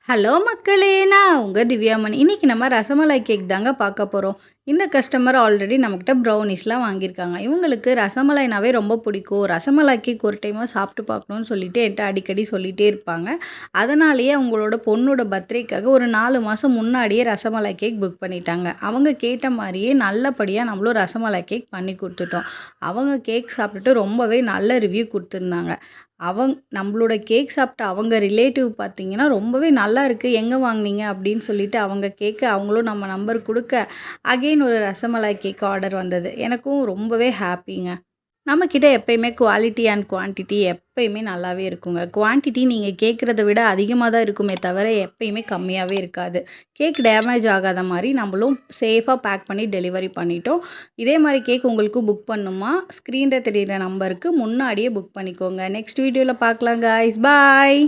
Hello மக்களே! நான் உங்க திவ்யாமணி. இன்னைக்கு நம்ம ரசமலாய் கேக் தாங்க பார்க்க போறோம். இந்த கஸ்டமர் ஆல்ரெடி நம்மகிட்ட ப்ரௌனீஸ்லாம் வாங்கியிருக்காங்க. இவங்களுக்கு ரசமலாய்னாவே ரொம்ப பிடிக்கும். ரசமலாய் கேக் ஒரு டைமா சாப்பிட்டு பார்க்கணும்னு சொல்லிட்டு என்ட்ட அடிக்கடி சொல்லிட்டே இருப்பாங்க. அதனாலேயே அவங்களோட பொண்ணோட பர்த்டேக்காக ஒரு 4 மாதம் முன்னாடியே ரசமலாய் கேக் புக் பண்ணிட்டாங்க. அவங்க கேட்ட மாரியே நல்லபடியா நம்மளும் ரசமலாய் கேக் பண்ணி குடுத்துட்டோம். அவங்க கேக் சாப்பிட்டுட்டு ரொம்பவே நல்ல ரிவ்யூ குடுத்துருந்தாங்க. நம்மளோட கேக் சாப்பிட்ட அவங்க ரிலேட்டிவ் பார்த்தீங்கன்னா, ரொம்பவே நல்லாயிருக்கு. எங்கே வாங்குனீங்க? அப்படின்னு சொல்லிட்டு அவங்க கேட்க, அவங்களும் நம்ம நம்பர் குடுக்க, அகைன் ஒரு ரசமலாய் கேக் ஆர்டர் வந்தது. எனக்கும் ரொம்பவே ஹாப்பிங்க. நம்மக்கிட்ட எப்பயுமே குவாலிட்டி அண்ட் குவான்டிட்டி எப்பயுமே நல்லாவே இருக்குங்க. குவான்டிட்டி நீங்க கேட்குறத விட அதிகமா தான் இருக்குமே தவிர, எப்பயுமே கம்மியாவே இருக்காது. கேக் டேமேஜ் ஆகாத மாரி நம்மளும் சேஃபா பேக் பண்ணி டெலிவரி பண்ணிட்டோம். இதே மாரி கேக் உங்களுக்கும் புக் பண்ணணுமா? ஸ்க்ரீன்ல தெரியிற நம்பருக்கு முன்னாடியே புக் பண்ணிக்கோங்க. நெக்ஸ்ட் வீடியோல பார்க்கலாம் காய்ஸ். பாய்.